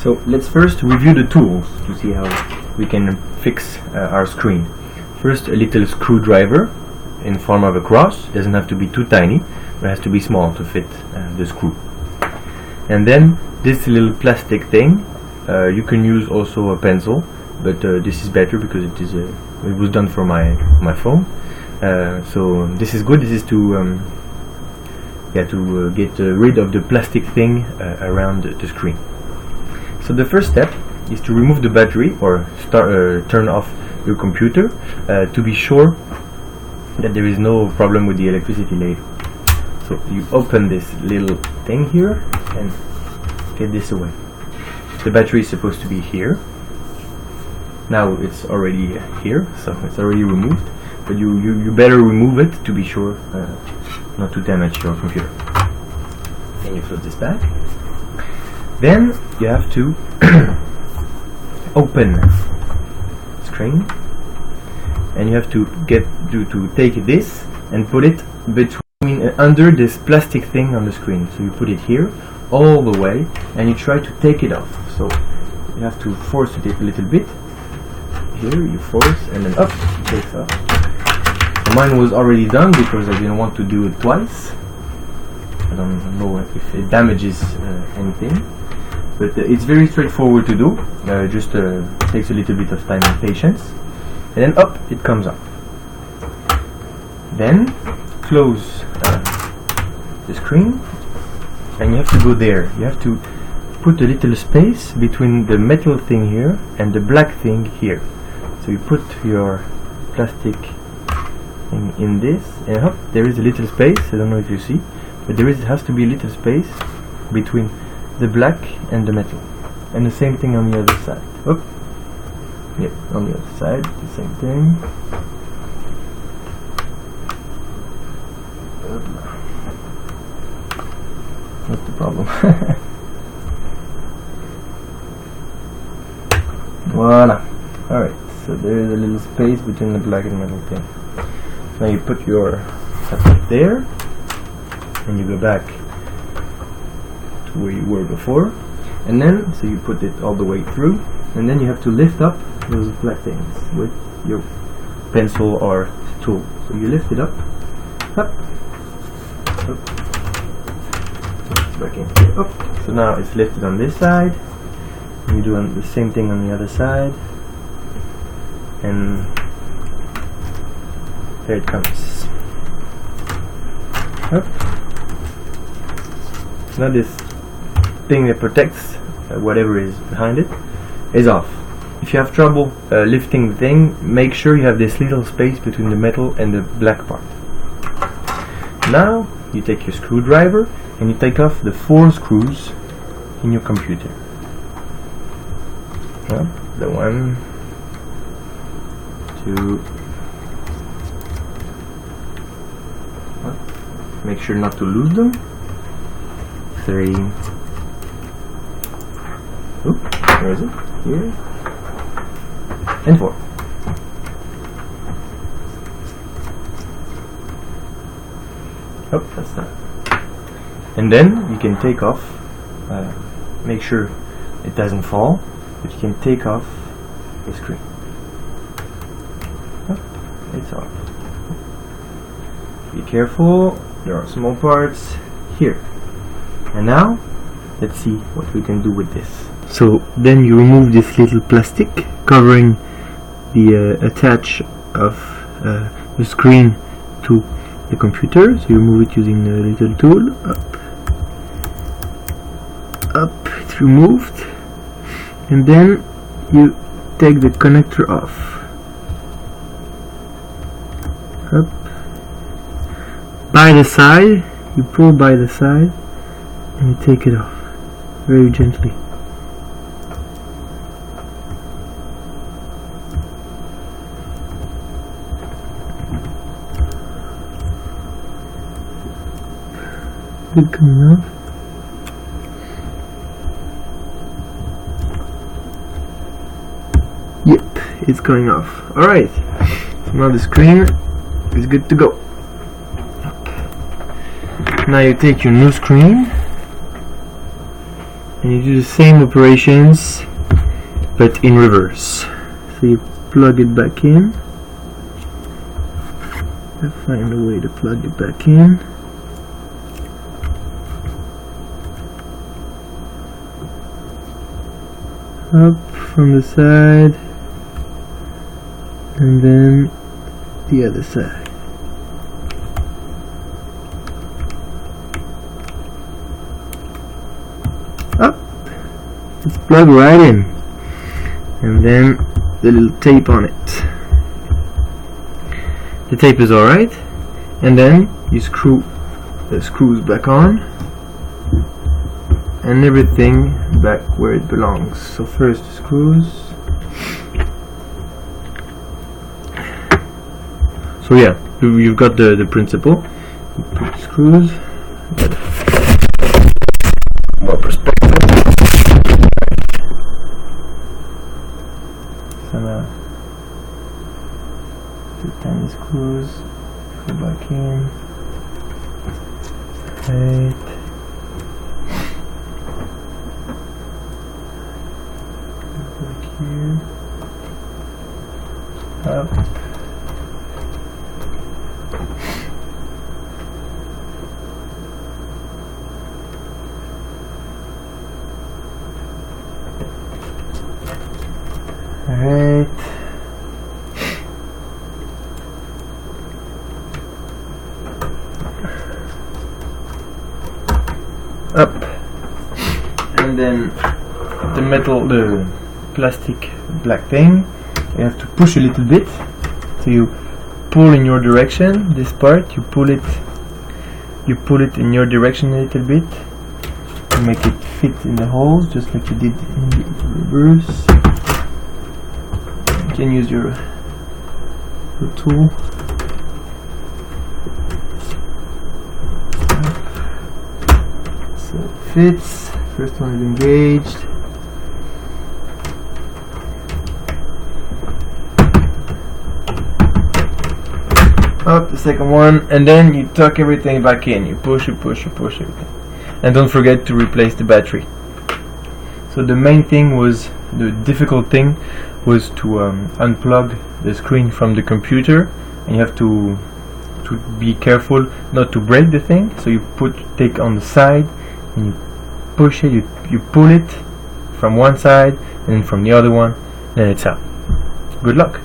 So let's first review the tools to see how we can fix our screen. First, a little screwdriver in form of a cross. It doesn't have to be too tiny, but it has to be small to fit the screw. And then this little plastic thing, you can use also a pencil, but this is better because it was done for my phone. So this is good. This is to get rid of the plastic thing around the screen. So the first step is to remove the battery or turn off your computer to be sure that there is no problem with the electricity later. So you open this little thing here and get this away. The battery is supposed to be here. Now it's already here, so it's already removed, but you better remove it to be sure not to damage your computer. And you close this back. Then you have to open the screen, and you have to take this and put it under this plastic thing on the screen. So you put it here all the way, and you try to take it off. So you have to force it a little bit. Here you force, and then up, it takes off. So mine was already done because I didn't want to do it twice. I don't know if it damages anything, but it's very straightforward to do. Just takes a little bit of time and patience, and then up it comes up. Then close the screen, and you have to go there. You have to put a little space between the metal thing here and the black thing here. So you put your plastic thing in this, and up there is a little space. I don't know if you see, but has to be a little space between the black and the metal. And the same thing on the other side. Oh, yep, on the other side, the same thing. What's the problem? Voila. Alright, so there is a little space between the black and metal thing. Now you put your laptop there, and you go back to where you were before, and then so you put it all the way through, and then you have to lift up those black things with your pencil or tool. So you lift it up, up, back in, up. So now it's lifted on this side, and you do the same thing on the other side, and there it comes. Up. Now this thing that protects whatever is behind it is off. If you have trouble lifting the thing, make sure you have this little space between the metal and the black part. Now you take your screwdriver and you take off the 4 screws in your computer. The 1, 2. Make sure not to lose them. 3. Oop, where is it? Here. And 4. Oh, that's done. And then you can take off. Make sure it doesn't fall, but you can take off the screen. Oh, it's off. Be careful. There are small parts here. And now let's see what we can do with this. So then you remove this little plastic covering the attach of the screen to the computer. So you remove it using a little tool. Up, it's removed, and then you take the connector off. Up. By the side, you pull by the side and you take it off very gently. Good coming off. Yep, it's going off. Alright, so now the screen is good to go. Now you take your new screen and you do the same operations but in reverse. So you plug it back in. Find a way to plug it back in. Up from the side, and then the other side. Up. It's plugged right in, and then the little tape on it. The tape is alright, and then you screw the screws back on, and everything back where it belongs. So first the screws. So yeah, you've got the principle. You put the screws. More perspective. So now, two tiny screws. Go back in. Right. Here, up, right, up, and then the plastic black thing, you have to push a little bit. So you pull in your direction, this part, you pull it in your direction a little bit to make it fit in the holes, just like you did in the reverse. You can use your tool. So it fits. First one is engaged. Up the second one, and then you tuck everything back in. You push everything, and don't forget to replace the battery. So the main thing was, the difficult thing was to unplug the screen from the computer, and you have to be careful not to break the thing. So you take on the side, and you push it. You pull it from one side, and then from the other one, and it's out. Good luck.